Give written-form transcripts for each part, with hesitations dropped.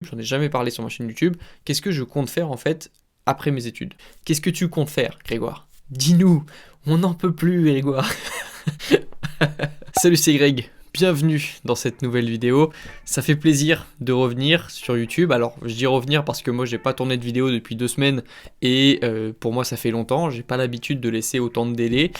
J'en ai jamais parlé sur ma chaîne YouTube. Qu'est-ce que je compte faire en fait après mes études? Qu'est-ce que tu comptes faire, Grégoire? Dis-nous, on n'en peut plus, Grégoire. Salut, c'est Greg. Bienvenue dans cette nouvelle vidéo. Ça fait plaisir de revenir sur YouTube. Alors, je dis revenir parce que moi, j'ai pas tourné de vidéo depuis 2 semaines et pour moi, ça fait longtemps. J'ai pas l'habitude de laisser autant de délai.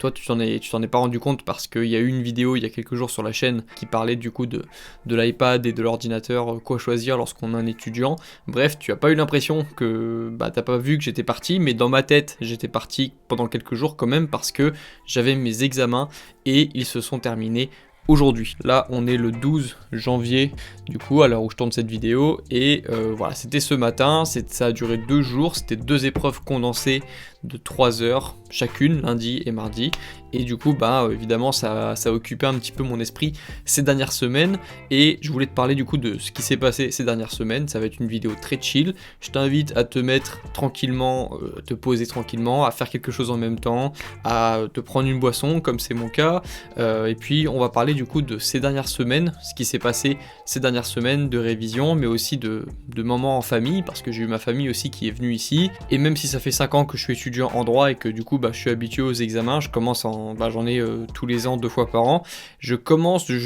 Toi, tu t'en es pas rendu compte parce qu'il y a eu une vidéo il y a quelques jours sur la chaîne qui parlait du coup de l'iPad et de l'ordinateur, quoi choisir lorsqu'on est un étudiant. Bref, tu as pas eu l'impression que t'as pas vu que j'étais parti, mais dans ma tête, j'étais parti pendant quelques jours quand même parce que j'avais mes examens et ils se sont terminés aujourd'hui. Là, on est le 12 janvier, du coup, à l'heure où je tourne cette vidéo, et voilà, c'était ce matin, ça a duré 2 jours, c'était 2 épreuves condensées de 3 heures chacune, lundi et mardi, et du coup, évidemment, ça a occupé un petit peu mon esprit ces dernières semaines, et je voulais te parler du coup de ce qui s'est passé ces dernières semaines. Ça va être une vidéo très chill, je t'invite à te mettre tranquillement, te poser tranquillement, à faire quelque chose en même temps, à te prendre une boisson, comme c'est mon cas, et puis on va parler du coup de ces dernières semaines, ce qui s'est passé ces dernières semaines de révision, mais aussi de moments en famille, parce que j'ai eu ma famille aussi qui est venue ici, et même si ça fait 5 ans que je suis étudiant en droit et que du coup je suis habitué aux examens, j'en ai tous les ans 2 fois par an, je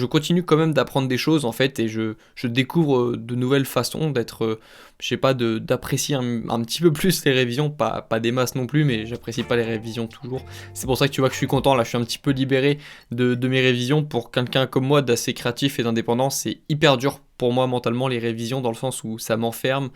continue quand même d'apprendre des choses en fait, et je découvre de nouvelles façons d'être, d'apprécier un petit peu plus les révisions, pas des masses non plus, mais j'apprécie pas les révisions toujours. C'est pour ça que tu vois que je suis content, là je suis un petit peu libéré de mes révisions. Pour quelqu'un comme moi d'assez créatif et d'indépendant, c'est hyper dur pour moi mentalement les révisions, dans le sens où ça m'enferme,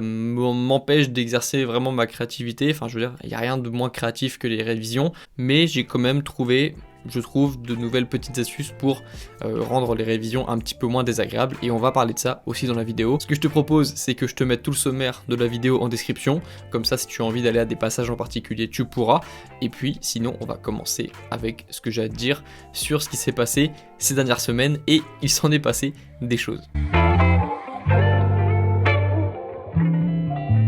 m'empêche d'exercer vraiment ma créativité. Enfin, je veux dire, il n'y a rien de moins créatif que les révisions, mais j'ai quand même trouvé, je trouve, de nouvelles petites astuces pour rendre les révisions un petit peu moins désagréables, et on va parler de ça aussi dans la vidéo. Ce que je te propose, c'est que je te mette tout le sommaire de la vidéo en description, comme ça si tu as envie d'aller à des passages en particulier, tu pourras, et puis sinon on va commencer avec ce que j'ai à te dire sur ce qui s'est passé ces dernières semaines, et il s'en est passé des choses.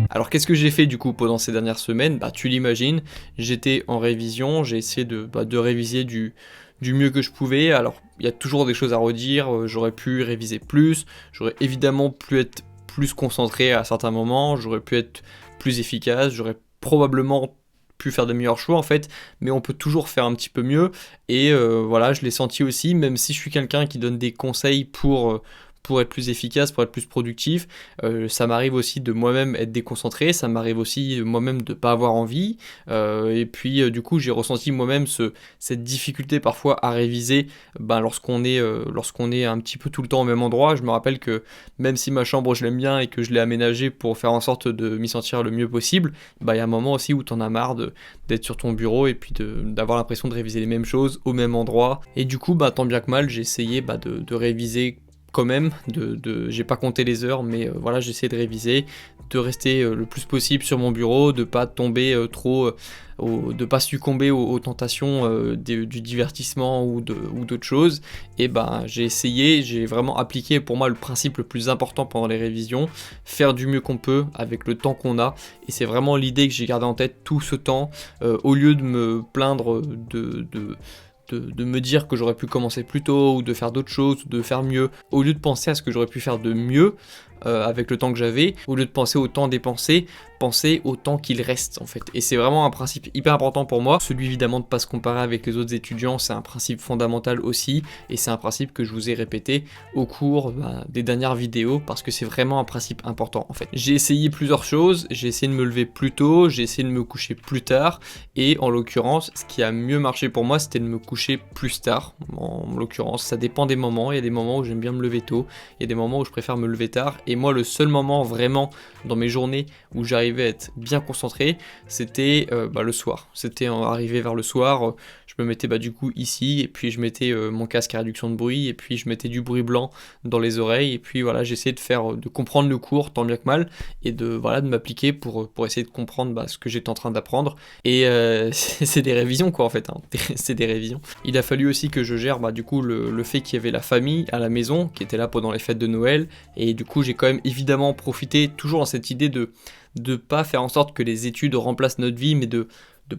Alors qu'est-ce que j'ai fait du coup pendant ces dernières semaines? Tu l'imagines, j'étais en révision, j'ai essayé de réviser du mieux que je pouvais. Alors il y a toujours des choses à redire, j'aurais pu réviser plus, j'aurais évidemment pu être plus concentré à certains moments, j'aurais pu être plus efficace, j'aurais probablement pu faire de meilleurs choix en fait, mais on peut toujours faire un petit peu mieux, et voilà, je l'ai senti aussi, même si je suis quelqu'un qui donne des conseils pour être plus efficace, pour être plus productif. Ça m'arrive aussi de moi-même être déconcentré, ça m'arrive aussi moi-même de pas avoir envie, et puis du coup j'ai ressenti moi-même cette difficulté parfois à réviser lorsqu'on est un petit peu tout le temps au même endroit. Je me rappelle que même si ma chambre je l'aime bien et que je l'ai aménagée pour faire en sorte de m'y sentir le mieux possible, il y a un moment aussi où t'en as marre d'être sur ton bureau et puis d'avoir l'impression de réviser les mêmes choses au même endroit, et du coup tant bien que mal j'ai essayé de réviser quand même, j'ai pas compté les heures, mais voilà, j'ai essayé de réviser, de rester le plus possible sur mon bureau, de pas tomber de pas succomber aux tentations du divertissement ou d'autres choses. Et j'ai vraiment appliqué pour moi le principe le plus important pendant les révisions: faire du mieux qu'on peut avec le temps qu'on a. Et c'est vraiment l'idée que j'ai gardée en tête tout ce temps, au lieu de me plaindre de me dire que j'aurais pu commencer plus tôt ou de faire d'autres choses, ou de faire mieux, au lieu de penser à ce que j'aurais pu faire de mieux avec le temps que j'avais, au lieu de penser au temps dépensé, penser au temps qu'il reste en fait. Et c'est vraiment un principe hyper important pour moi. Celui évidemment de ne pas se comparer avec les autres étudiants, c'est un principe fondamental aussi, et c'est un principe que je vous ai répété au cours des dernières vidéos, parce que c'est vraiment un principe important en fait. J'ai essayé plusieurs choses, j'ai essayé de me lever plus tôt, j'ai essayé de me coucher plus tard, et en l'occurrence, ce qui a mieux marché pour moi, c'était de me coucher plus tard. En l'occurrence, ça dépend des moments, il y a des moments où j'aime bien me lever tôt, il y a des moments où je préfère me lever tard, et moi le seul moment vraiment dans mes journées où j'arrivais à être bien concentré, c'était le soir. C'était arrivé vers le soir, je me mettais du coup ici, et puis je mettais mon casque à réduction de bruit, et puis je mettais du bruit blanc dans les oreilles, et puis voilà, j'essayais de comprendre le cours tant bien que mal, et de m'appliquer pour essayer de comprendre ce que j'étais en train d'apprendre. Et c'est des révisions quoi en fait, hein. C'est des révisions. Il a fallu aussi que je gère du coup le fait qu'il y avait la famille à la maison qui était là pendant les fêtes de Noël, et du coup j'ai quand même évidemment profité, toujours dans cette idée de pas faire en sorte que les études remplacent notre vie, mais de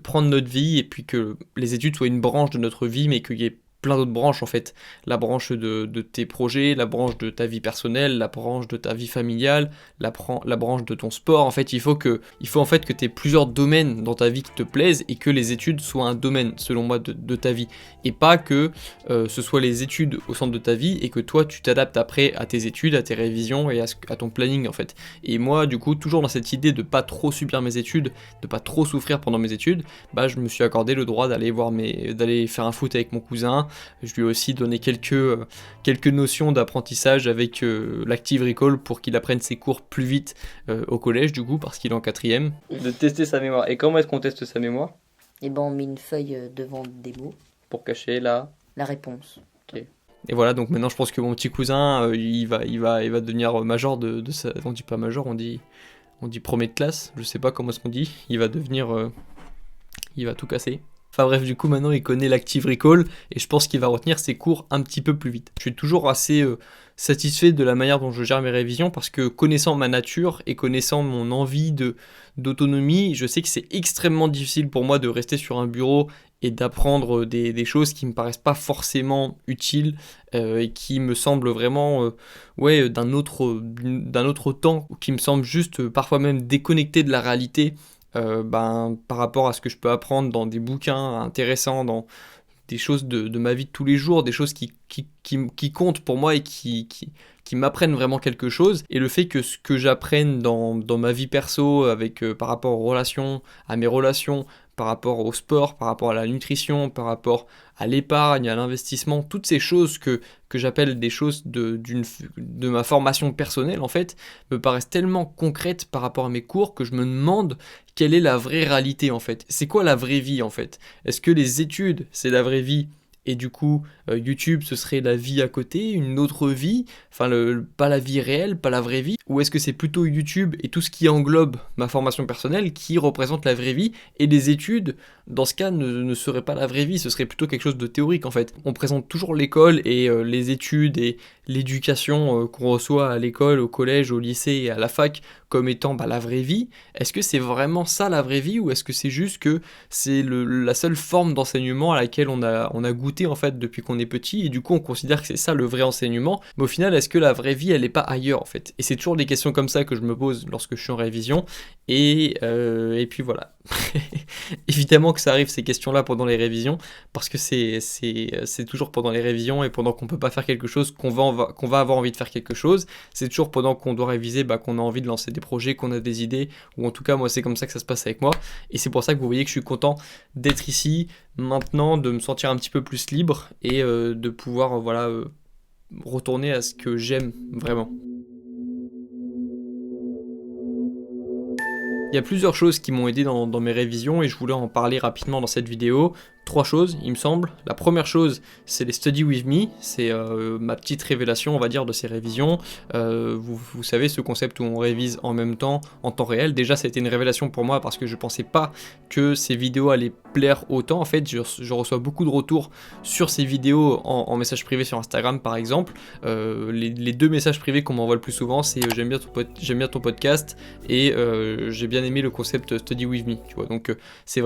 prendre notre vie, et puis que les études soient une branche de notre vie, mais qu'il y ait plein d'autres branches en fait. La branche de tes projets, la branche de ta vie personnelle, la branche de ta vie familiale, la branche de ton sport. En fait, il faut en fait que tu aies plusieurs domaines dans ta vie qui te plaisent et que les études soient un domaine, selon moi, de ta vie. Et pas que ce soit les études au centre de ta vie et que toi, tu t'adaptes après à tes études, à tes révisions et à ton planning en fait. Et moi, du coup, toujours dans cette idée de pas trop subir mes études, de pas trop souffrir pendant mes études, bah je me suis accordé le droit d'aller faire un foot avec mon cousin. Je lui ai aussi donné quelques notions d'apprentissage avec l'Active Recall pour qu'il apprenne ses cours plus vite au collège du coup parce qu'il est en 4ème. De tester sa mémoire. Et comment est-ce qu'on teste sa mémoire? Et ben on met une feuille devant des mots. Pour cacher la réponse. Ok. Et voilà, donc maintenant je pense que mon petit cousin, il va devenir major de sa... On dit pas major, on dit premier de classe, je sais pas comment est-ce qu'on dit. Il va devenir... il va tout casser. Enfin bref, du coup maintenant il connaît l'Active Recall et je pense qu'il va retenir ses cours un petit peu plus vite. Je suis toujours assez satisfait de la manière dont je gère mes révisions parce que connaissant ma nature et connaissant mon envie d'autonomie, je sais que c'est extrêmement difficile pour moi de rester sur un bureau et d'apprendre des choses qui me paraissent pas forcément utiles et qui me semblent vraiment d'un autre temps, qui me semblent juste parfois même déconnectés de la réalité. Par rapport à ce que je peux apprendre dans des bouquins intéressants, dans des choses de ma vie de tous les jours, des choses qui comptent pour moi et qui m'apprennent vraiment quelque chose. Et le fait que ce que j'apprenne dans ma vie perso, par rapport aux relations, à mes relations, par rapport au sport, par rapport à la nutrition, par rapport à l'épargne, à l'investissement, toutes ces choses que j'appelle des choses de ma formation personnelle en fait, me paraissent tellement concrètes par rapport à mes cours que je me demande quelle est la vraie réalité en fait. C'est quoi la vraie vie en fait? Est-ce que les études c'est la vraie vie? Et du coup, YouTube, ce serait la vie à côté, une autre vie, enfin pas la vie réelle, pas la vraie vie, ou est-ce que c'est plutôt YouTube et tout ce qui englobe ma formation personnelle qui représente la vraie vie, et les études, dans ce cas, ne seraient pas la vraie vie, ce serait plutôt quelque chose de théorique en fait. On présente toujours l'école et les études et l'éducation qu'on reçoit à l'école, au collège, au lycée et à la fac comme étant la vraie vie. Est-ce que c'est vraiment ça la vraie vie, ou est-ce que c'est juste que c'est la seule forme d'enseignement à laquelle on a goûté en fait depuis qu'on est petit, et du coup on considère que c'est ça le vrai enseignement, mais au final est-ce que la vraie vie elle est pas ailleurs en fait? Et c'est toujours des questions comme ça que je me pose lorsque je suis en révision, et puis voilà. Évidemment que ça arrive ces questions-là pendant les révisions, parce que c'est toujours pendant les révisions et pendant qu'on peut pas faire quelque chose qu'on va avoir envie de faire quelque chose. C'est toujours pendant qu'on doit réviser qu'on a envie de lancer des projets, qu'on a des idées, ou en tout cas moi c'est comme ça que ça se passe avec moi. Et c'est pour ça que vous voyez que je suis content d'être ici maintenant, de me sentir un petit peu plus libre et de pouvoir retourner à ce que j'aime vraiment. Il y a plusieurs choses qui m'ont aidé dans mes révisions et je voulais en parler rapidement dans cette vidéo. 3 choses, il me semble. La première chose, c'est les Study With Me. C'est ma petite révélation, on va dire, de ces révisions. Vous savez, ce concept où on révise en même temps, en temps réel. Déjà, ça a été une révélation pour moi parce que je pensais pas que ces vidéos allaient plaire autant. En fait, je reçois beaucoup de retours sur ces vidéos en message privé sur Instagram, par exemple. Les 2 messages privés qu'on m'envoie le plus souvent, c'est j'aime bien ton podcast et j'ai bien aimé le concept Study With Me. Tu vois, donc c'est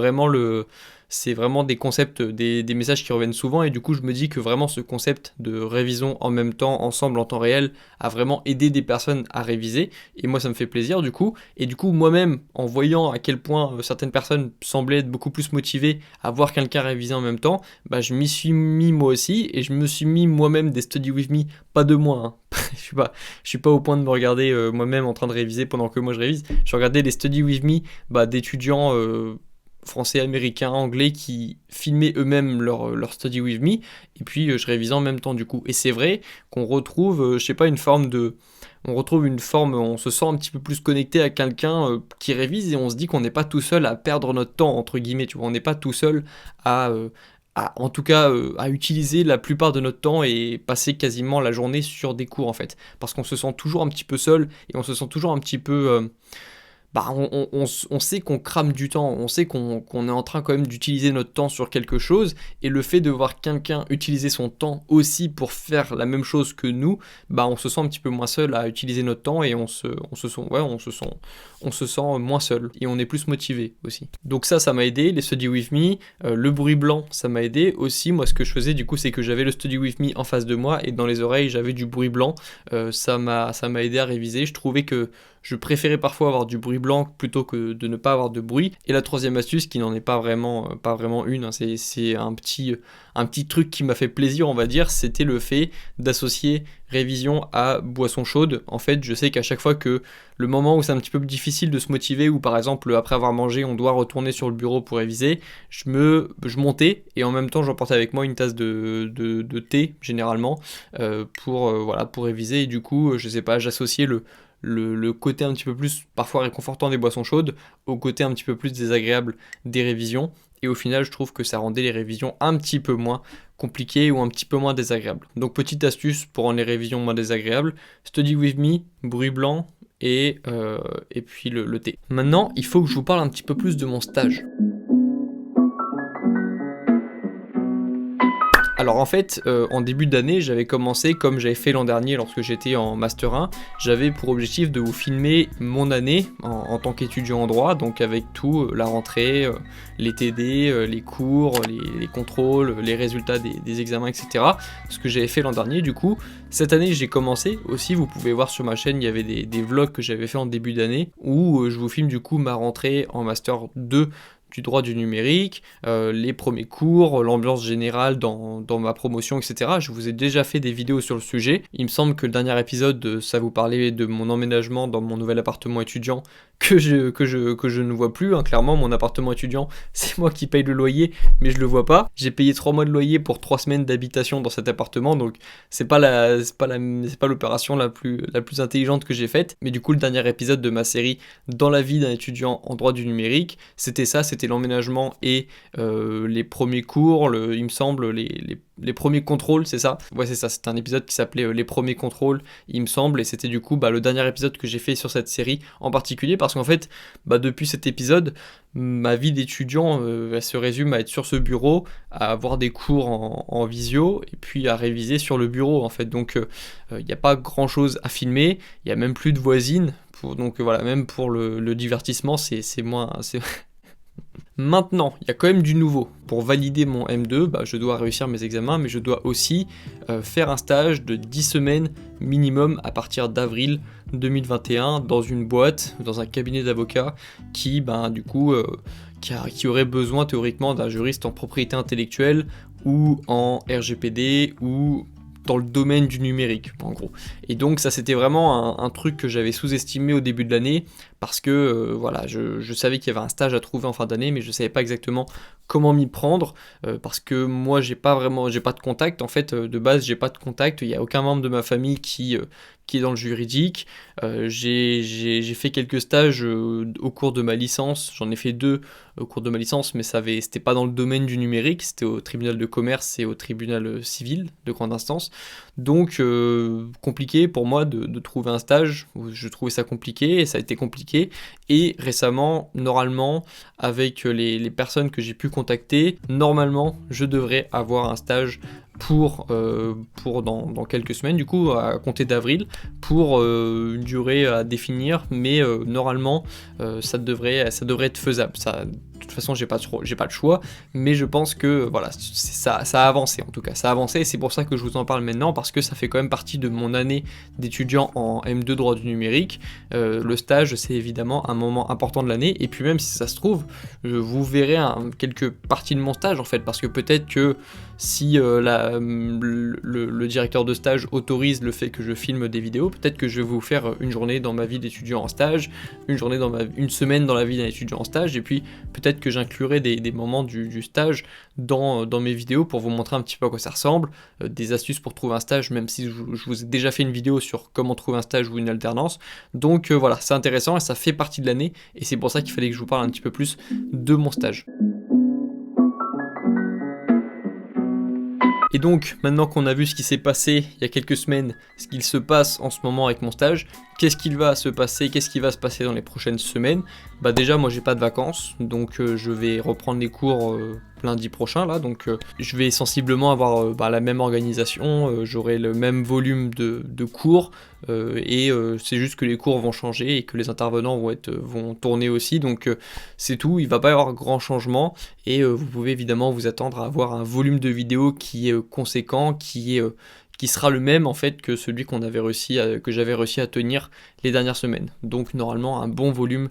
vraiment des concepts, des messages qui reviennent souvent, et du coup je me dis que vraiment ce concept de révision en même temps, ensemble, en temps réel, a vraiment aidé des personnes à réviser, et moi ça me fait plaisir du coup, et du coup moi-même, en voyant à quel point certaines personnes semblaient être beaucoup plus motivées à voir quelqu'un réviser en même temps, je m'y suis mis moi aussi, et je me suis mis moi-même des Study With Me, pas de moi, hein. Je suis pas au point de me regarder moi-même en train de réviser pendant que moi je révise, je regardais les Study With Me d'étudiants français, américains, anglais qui filmaient eux-mêmes leur Study With Me, et puis je révisais en même temps du coup. Et c'est vrai qu'on retrouve, on se sent un petit peu plus connecté à quelqu'un qui révise, et on se dit qu'on n'est pas tout seul à perdre notre temps, entre guillemets, tu vois, on n'est pas tout seul à utiliser la plupart de notre temps et passer quasiment la journée sur des cours en fait, parce qu'on se sent toujours un petit peu seul, et on se sent toujours un petit peu on sait qu'on crame du temps, on sait qu'on est en train quand même d'utiliser notre temps sur quelque chose, et le fait de voir quelqu'un utiliser son temps aussi pour faire la même chose que nous, on se sent un petit peu moins seul à utiliser notre temps, et on se sent moins seul, et on est plus motivé aussi. Donc ça m'a aidé, les study with me, le bruit blanc, ça m'a aidé aussi. Moi, ce que je faisais du coup, c'est que j'avais le study with me en face de moi, et dans les oreilles, j'avais du bruit blanc. Ça m'a aidé à réviser. Je trouvais que je préférais parfois avoir du bruit blanc plutôt que de ne pas avoir de bruit. Et la troisième astuce, qui n'en est pas vraiment une, hein, c'est un petit truc qui m'a fait plaisir, on va dire, c'était le fait d'associer révision à boisson chaude. En fait, je sais qu'à chaque fois que le moment où c'est un petit peu plus difficile de se motiver, ou par exemple après avoir mangé, on doit retourner sur le bureau pour réviser, je montais, et en même temps j'emportais avec moi une tasse de thé généralement pour réviser. Et du coup, je sais pas, j'associais le côté un petit peu plus parfois réconfortant des boissons chaudes au côté un petit peu plus désagréable des révisions, et au final je trouve que ça rendait les révisions un petit peu moins compliquées ou un petit peu moins désagréables. Donc petite astuce pour rendre les révisions moins désagréables: study with me, bruit blanc et puis le thé. Maintenant, il faut que je vous parle un petit peu plus de mon stage. Alors en fait, en début d'année, j'avais commencé comme j'avais fait l'an dernier lorsque j'étais en Master 1. J'avais pour objectif de vous filmer mon année en tant qu'étudiant en droit, donc avec tout, la rentrée, les TD, les cours, les contrôles, les résultats des examens, etc. Ce que j'avais fait l'an dernier. Du coup, cette année, j'ai commencé aussi. Vous pouvez voir sur ma chaîne, il y avait des vlogs que j'avais fait en début d'année où je vous filme du coup ma rentrée en Master 2 du droit du numérique, les premiers cours, l'ambiance générale dans ma promotion, etc. Je vous ai déjà fait des vidéos sur le sujet. Il me semble que le dernier épisode, ça vous parlait de mon emménagement dans mon nouvel appartement étudiant que je ne vois plus, hein. Clairement, mon appartement étudiant, c'est moi qui paye le loyer, mais je le vois pas. J'ai payé 3 mois de loyer pour 3 semaines d'habitation dans cet appartement, donc c'est pas l'opération la plus intelligente que j'ai faite. Mais du coup, le dernier épisode de ma série Dans la vie d'un étudiant en droit du numérique, c'était ça, c'était l'emménagement et les premiers cours, il me semble, les premiers contrôles, c'est ça? Ouais, c'est ça, c'était un épisode qui s'appelait Les premiers contrôles, il me semble, et c'était du coup le dernier épisode que j'ai fait sur cette série en particulier, parce qu'en fait, depuis cet épisode, ma vie d'étudiant, elle se résume à être sur ce bureau, à avoir des cours en visio, et puis à réviser sur le bureau, en fait. Donc, il n'y a pas grand-chose à filmer, il n'y a même plus de voisines, donc voilà, même pour le divertissement, c'est moins... Maintenant, il y a quand même du nouveau. Pour valider mon M2, je dois réussir mes examens, mais je dois aussi faire un stage de 10 semaines minimum à partir d'avril 2021 dans une boîte, dans un cabinet d'avocats qui aurait besoin théoriquement d'un juriste en propriété intellectuelle ou en RGPD ou dans le domaine du numérique, en gros. Et donc ça, c'était vraiment un truc que j'avais sous-estimé au début de l'année, parce que je savais qu'il y avait un stage à trouver en fin d'année, mais je savais pas exactement comment m'y prendre, parce que moi j'ai pas de contact, en fait, de base j'ai pas de contact, il y a aucun membre de ma famille qui est dans le juridique. J'ai fait quelques stages au cours de ma licence, j'en ai fait 2 au cours de ma licence, mais c'était pas dans le domaine du numérique, c'était au tribunal de commerce et au tribunal civil de grande instance. Donc compliqué pour moi de trouver un stage, je trouvais ça compliqué, et ça a été compliqué. Et récemment, normalement, avec les personnes que j'ai pu contacter, normalement je devrais avoir un stage pour dans quelques semaines, du coup à compter d'avril, pour une durée à définir, mais normalement ça devrait être faisable. Ça, de toute façon, j'ai pas le choix, mais je pense que voilà, ça a avancé, en tout cas, ça a avancé, et c'est pour ça que je vous en parle maintenant, parce que ça fait quand même partie de mon année d'étudiant en M2 droit du numérique. Le stage, c'est évidemment un moment important de l'année, et puis même si ça se trouve, vous verrez quelques parties de mon stage, en fait, parce que peut-être que si le directeur de stage autorise le fait que je filme des vidéos, peut-être que je vais vous faire une journée dans ma vie d'étudiant en stage, une semaine dans la vie d'un étudiant en stage, et puis peut-être que j'inclurai des moments du stage dans mes vidéos pour vous montrer un petit peu à quoi ça ressemble, des astuces pour trouver un stage, même si je vous ai déjà fait une vidéo sur comment trouver un stage ou une alternance. Donc voilà, c'est intéressant et ça fait partie de l'année, et c'est pour ça qu'il fallait que je vous parle un petit peu plus de mon stage. Et donc, maintenant qu'on a vu ce qui s'est passé il y a quelques semaines, ce qu'il se passe en ce moment avec mon stage, qu'est-ce qu'il va se passer, qu'est-ce qui va se passer dans les prochaines semaines? Bah déjà, moi j'ai pas de vacances, donc je vais reprendre les cours lundi prochain là, donc je vais sensiblement avoir la même organisation, j'aurai le même volume de cours, et c'est juste que les cours vont changer et que les intervenants vont tourner aussi, donc c'est tout, il va pas y avoir grand changement, et vous pouvez évidemment vous attendre à avoir un volume de vidéos qui est conséquent, qui sera le même en fait que celui que j'avais réussi à tenir les dernières semaines. Donc normalement un bon volume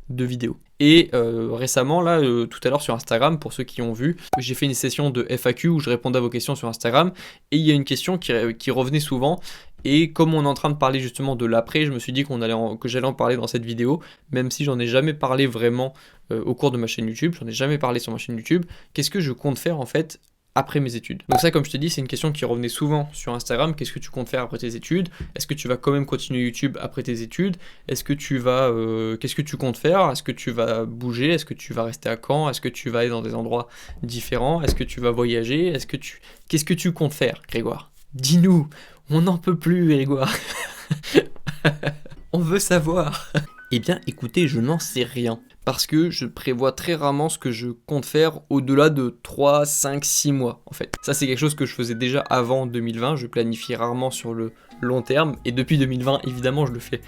de vidéos. Et récemment là, tout à l'heure sur Instagram, pour ceux qui ont vu, j'ai fait une session de FAQ où je répondais à vos questions sur Instagram, et il y a une question qui revenait souvent. Et comme on est en train de parler justement de l'après, je me suis dit que j'allais en parler dans cette vidéo, même si j'en ai jamais parlé vraiment au cours de ma chaîne YouTube, j'en ai jamais parlé sur ma chaîne YouTube. Qu'est-ce que je compte faire en fait après mes études? Donc ça, comme je te dis, c'est une question qui revenait souvent sur Instagram. Qu'est-ce que tu comptes faire après tes études? Est-ce que tu vas quand même continuer YouTube après tes études? Est-ce que tu vas... qu'est-ce que tu comptes faire? Est-ce que tu vas bouger? Est-ce que tu vas rester à Caen? Est-ce que tu vas aller dans des endroits différents? Est-ce que tu vas voyager? Qu'est-ce que tu comptes faire, Grégoire? Dis-nous, on n'en peut plus, Grégoire. On veut savoir. Eh bien, écoutez, je n'en sais rien. Parce que je prévois très rarement ce que je compte faire au-delà de 3, 5, 6 mois, en fait. Ça, c'est quelque chose que je faisais déjà avant 2020. Je planifiais rarement sur le long terme. Et depuis 2020, évidemment, je le fais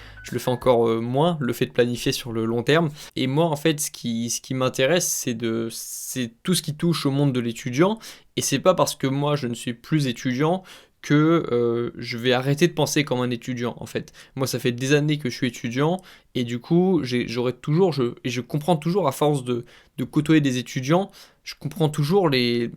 encore moins, le fait de planifier sur le long terme. Et moi, en fait, ce qui m'intéresse, c'est tout ce qui touche au monde de l'étudiant. Et c'est pas parce que moi, je ne suis plus étudiant que je vais arrêter de penser comme un étudiant en fait. Moi ça fait des années que je suis étudiant et du coup je comprends toujours à force de côtoyer des étudiants, je comprends toujours les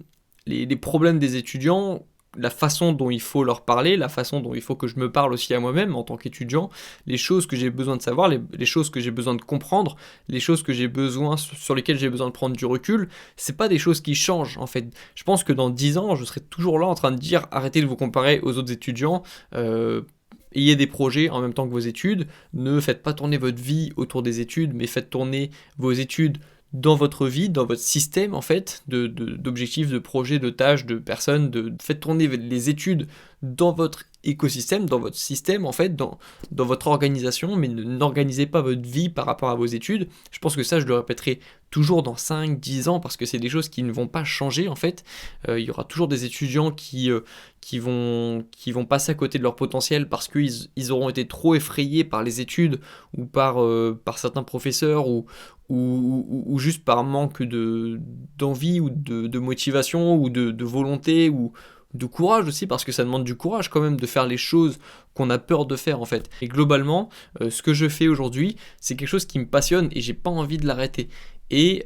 problèmes des étudiants, la façon dont il faut leur parler, la façon dont il faut que je me parle aussi à moi-même en tant qu'étudiant, les choses que j'ai besoin de savoir, les choses que j'ai besoin de comprendre, les choses que j'ai besoin, sur lesquelles j'ai besoin de prendre du recul, c'est pas des choses qui changent en fait. Je pense que dans 10 ans, je serai toujours là en train de dire arrêtez de vous comparer aux autres étudiants, ayez des projets en même temps que vos études, ne faites pas tourner votre vie autour des études, mais faites tourner vos études dans votre vie, dans votre système en fait, d'objectifs, de projets, de tâches, de personnes, faites tourner les études dans votre écosystème, dans votre système en fait, dans votre organisation, mais n'organisez pas votre vie par rapport à vos études. Je pense que ça, je le répéterai toujours dans 5, 10 ans, parce que c'est des choses qui ne vont pas changer en fait. Il y aura toujours des étudiants qui vont passer à côté de leur potentiel parce qu'ils auront été trop effrayés par les études ou par certains professeurs ou juste par manque d'envie ou de motivation ou de volonté ou de courage aussi, parce que ça demande du courage quand même de faire les choses qu'on a peur de faire en fait. Et globalement, ce que je fais aujourd'hui, c'est quelque chose qui me passionne et j'ai pas envie de l'arrêter. Et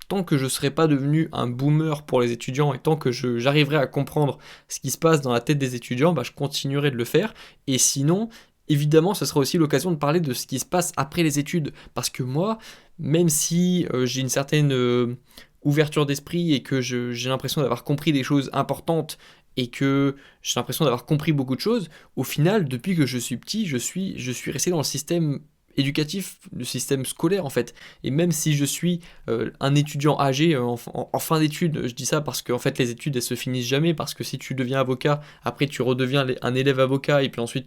tant que je serai pas devenu un boomer pour les étudiants et tant que j'arriverai à comprendre ce qui se passe dans la tête des étudiants, bah, je continuerai de le faire. Et sinon, évidemment, ce sera aussi l'occasion de parler de ce qui se passe après les études. Parce que moi, même si j'ai une certaine ouverture d'esprit et que j'ai l'impression d'avoir compris des choses importantes et que j'ai l'impression d'avoir compris beaucoup de choses, au final, depuis que je suis petit, je suis resté dans le système éducatif, le système scolaire en fait. Et même si je suis un étudiant âgé en fin d'études, je dis ça parce que en fait les études elles se finissent jamais, parce que si tu deviens avocat, après tu redeviens un élève avocat et puis ensuite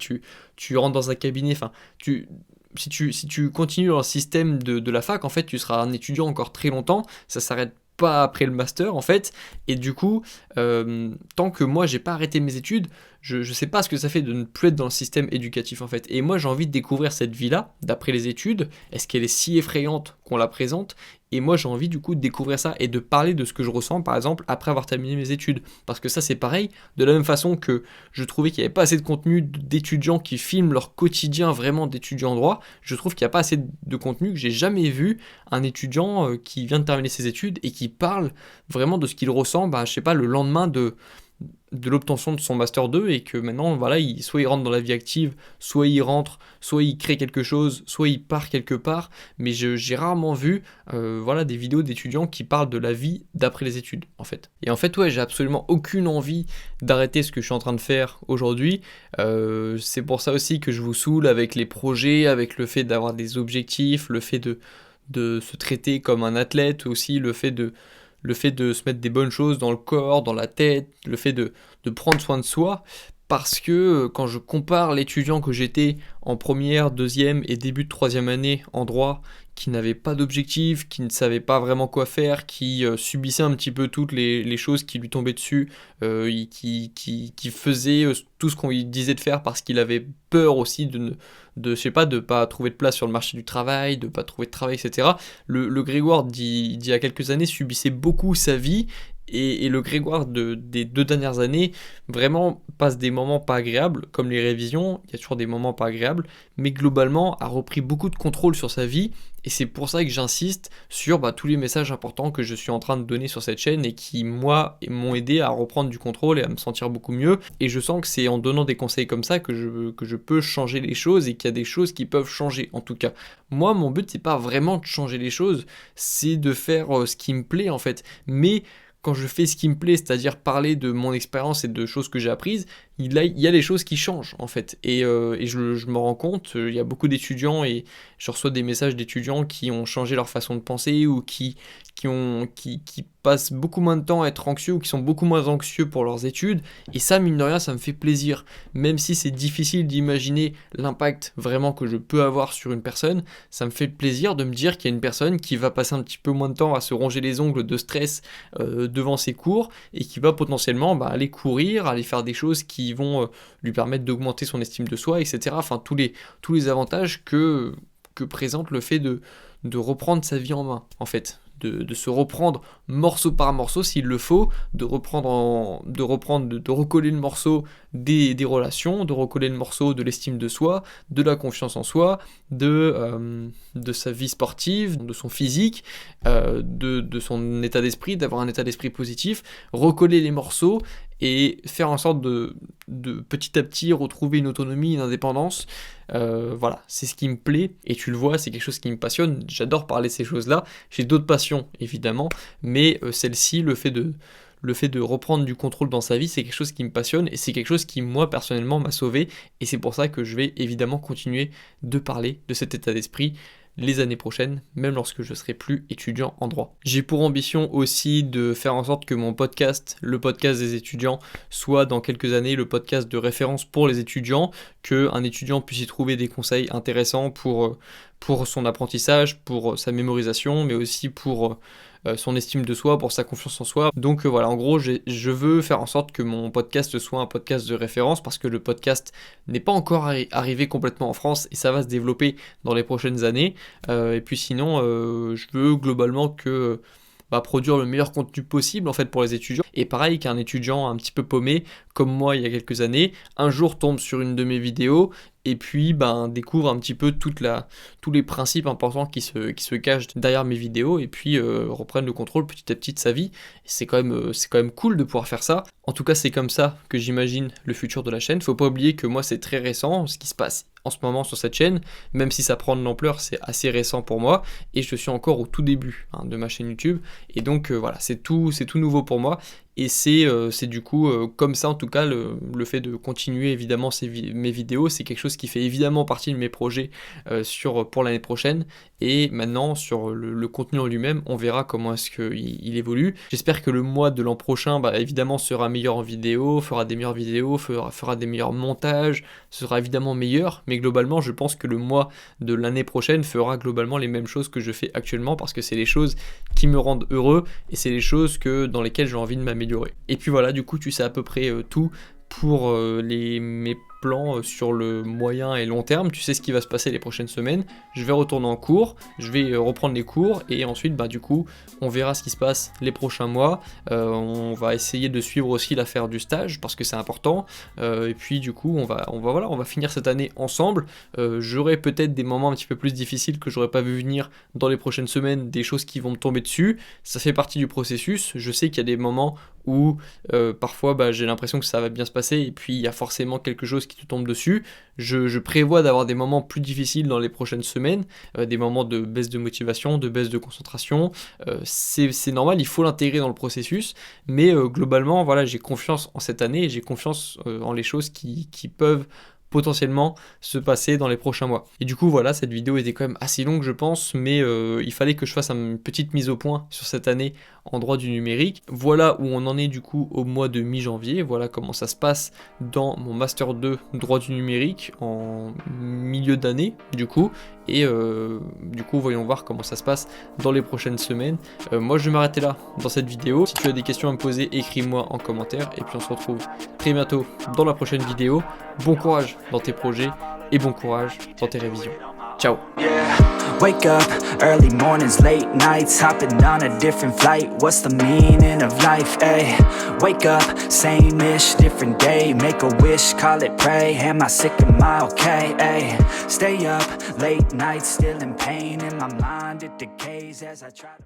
tu rentres dans un cabinet, enfin si tu continues dans le système de la fac, en fait tu seras un étudiant encore très longtemps, ça s'arrête pas après le master en fait, et du coup tant que moi j'ai pas arrêté mes études, je sais pas ce que ça fait de ne plus être dans le système éducatif en fait, et moi j'ai envie de découvrir cette vie là d'après les études. Est-ce qu'elle est si effrayante qu'on la présente? Et moi j'ai envie du coup de découvrir ça et de parler de ce que je ressens par exemple après avoir terminé mes études, parce que ça c'est pareil, de la même façon que je trouvais qu'il n'y avait pas assez de contenu d'étudiants qui filment leur quotidien vraiment d'étudiants en droit, je trouve qu'il n'y a pas assez de contenu, que j'ai jamais vu un étudiant qui vient de terminer ses études et qui parle vraiment de ce qu'il ressent, bah, je sais pas, le lendemain de l'obtention de son master 2, et que maintenant voilà, soit il rentre dans la vie active, soit il rentre, soit il crée quelque chose, soit il part quelque part, mais j'ai rarement vu voilà, des vidéos d'étudiants qui parlent de la vie d'après les études en fait. Et en fait ouais, j'ai absolument aucune envie d'arrêter ce que je suis en train de faire aujourd'hui, c'est pour ça aussi que je vous saoule avec les projets, avec le fait d'avoir des objectifs, le fait de se traiter comme un athlète aussi, le fait le fait de se mettre des bonnes choses dans le corps, dans la tête, le fait de prendre soin de soi. Parce que quand je compare l'étudiant que j'étais en première, deuxième et début de troisième année en droit, qui n'avait pas d'objectif, qui ne savait pas vraiment quoi faire, qui subissait un petit peu toutes les choses qui lui tombaient dessus, qui faisait tout ce qu'on lui disait de faire parce qu'il avait peur aussi je sais pas, de pas trouver de place sur le marché du travail, de pas trouver de travail, etc. Le Grégoire d'il y a quelques années subissait beaucoup sa vie et le Grégoire des 2 dernières années vraiment passe des moments pas agréables, comme les révisions, il y a toujours des moments pas agréables, mais globalement a repris beaucoup de contrôle sur sa vie, et c'est pour ça que j'insiste sur tous les messages importants que je suis en train de donner sur cette chaîne et qui, moi, m'ont aidé à reprendre du contrôle et à me sentir beaucoup mieux, et je sens que c'est en donnant des conseils comme ça que je peux changer les choses et qu'il y a des choses qui peuvent changer, en tout cas. Moi, mon but, c'est pas vraiment de changer les choses, c'est de faire ce qui me plaît, en fait, mais quand je fais ce qui me plaît, c'est-à-dire parler de mon expérience et de choses que j'ai apprises, il y a des choses qui changent en fait. Et je me rends compte, il y a beaucoup d'étudiants et je reçois des messages d'étudiants qui ont changé leur façon de penser ou qui passent beaucoup moins de temps à être anxieux ou qui sont beaucoup moins anxieux pour leurs études. Et ça, mine de rien, ça me fait plaisir. Même si c'est difficile d'imaginer l'impact vraiment que je peux avoir sur une personne, ça me fait plaisir de me dire qu'il y a une personne qui va passer un petit peu moins de temps à se ronger les ongles de stress devant ses cours et qui va potentiellement aller courir, aller faire des choses qui vont lui permettre d'augmenter son estime de soi, etc. Enfin, tous les avantages que présente le fait de reprendre sa vie en main, en fait. De se reprendre morceau par morceau s'il le faut, de recoller le morceau des relations, de recoller le morceau de l'estime de soi, de la confiance en soi, de sa vie sportive, de son physique, de son état d'esprit, d'avoir un état d'esprit positif, recoller les morceaux et faire en sorte de petit à petit retrouver une autonomie, une indépendance. Voilà, c'est ce qui me plaît, et tu le vois, c'est quelque chose qui me passionne, j'adore parler de ces choses-là, j'ai d'autres passions évidemment, mais celle-ci, le fait de reprendre du contrôle dans sa vie, c'est quelque chose qui me passionne, et c'est quelque chose qui, moi, personnellement, m'a sauvé, et c'est pour ça que je vais évidemment continuer de parler de cet état d'esprit les années prochaines, même lorsque je serai plus étudiant en droit. J'ai pour ambition aussi de faire en sorte que mon podcast, le podcast des étudiants, soit dans quelques années le podcast de référence pour les étudiants, qu'un étudiant puisse y trouver des conseils intéressants pour son apprentissage, pour sa mémorisation, mais aussi pour son estime de soi, pour sa confiance en soi. Donc voilà, en gros, je veux faire en sorte que mon podcast soit un podcast de référence parce que le podcast n'est pas encore arrivé complètement en France et ça va se développer dans les prochaines années. Et puis sinon, je veux globalement que produire le meilleur contenu possible en fait pour les étudiants. Et pareil qu'un étudiant un petit peu paumé, comme moi il y a quelques années, un jour tombe sur une de mes vidéos et puis découvre un petit peu tous les principes importants qui se cachent derrière mes vidéos et puis reprennent le contrôle petit à petit de sa vie. Et c'est quand même cool de pouvoir faire ça. En tout cas, c'est comme ça que j'imagine le futur de la chaîne. Faut pas oublier que moi c'est très récent ce qui se passe en ce moment sur cette chaîne, même si ça prend de l'ampleur, c'est assez récent pour moi et je suis encore au tout début de ma chaîne YouTube. Et donc voilà, c'est tout nouveau pour moi. Et c'est du coup comme ça en tout cas le fait de continuer évidemment mes vidéos, c'est quelque chose qui fait évidemment partie de mes projets pour l'année prochaine. Et maintenant sur le contenu en lui-même, on verra comment est-ce qu'il évolue. J'espère que le mois de l'an prochain évidemment sera meilleur en vidéo, fera des meilleures vidéos, fera des meilleurs montages, sera évidemment meilleur, mais globalement je pense que le mois de l'année prochaine fera globalement les mêmes choses que je fais actuellement parce que c'est les choses qui me rendent heureux et c'est les choses dans lesquelles j'ai envie de m'améliorer. Et puis voilà, du coup tu sais à peu près tout pour mes plans sur le moyen et long terme. Tu sais ce qui va se passer les prochaines semaines. Je vais retourner en cours, je vais reprendre les cours et ensuite du coup on verra ce qui se passe les prochains mois. On va essayer de suivre aussi l'affaire du stage parce que c'est important. Et puis du coup on va finir cette année ensemble. J'aurai peut-être des moments un petit peu plus difficiles que j'aurais pas vu venir dans les prochaines semaines, des choses qui vont me tomber dessus. Ça fait partie du processus. Je sais qu'il y a des moments où parfois j'ai l'impression que ça va bien se passer et puis il y a forcément quelque chose qui te tombe dessus. Je prévois d'avoir des moments plus difficiles dans les prochaines semaines, des moments de baisse de motivation, de baisse de concentration. C'est normal, il faut l'intégrer dans le processus, mais globalement voilà, j'ai confiance en cette année et j'ai confiance en les choses qui peuvent potentiellement se passer dans les prochains mois. Et du coup voilà, cette vidéo était quand même assez longue je pense, mais il fallait que je fasse une petite mise au point sur cette année en droit du numérique. Voilà où on en est du coup au mois de mi-janvier, voilà comment ça se passe dans mon Master 2 droit du numérique en milieu d'année du coup, et du coup voyons voir comment ça se passe dans les prochaines semaines. Moi je vais m'arrêter là dans cette vidéo. Si tu as des questions à me poser, écris-moi en commentaire et puis on se retrouve très bientôt dans la prochaine vidéo. Bon courage dans tes projets et bon courage dans tes révisions. Ciao. Wake up, early mornings, late nights, hopping on a different flight. What's the meaning of life, ayy? Wake up, same-ish, different day. Make a wish, call it pray. Am I sick, am I okay, ayy? Stay up, late nights, still in pain. In my mind, it decays as I try to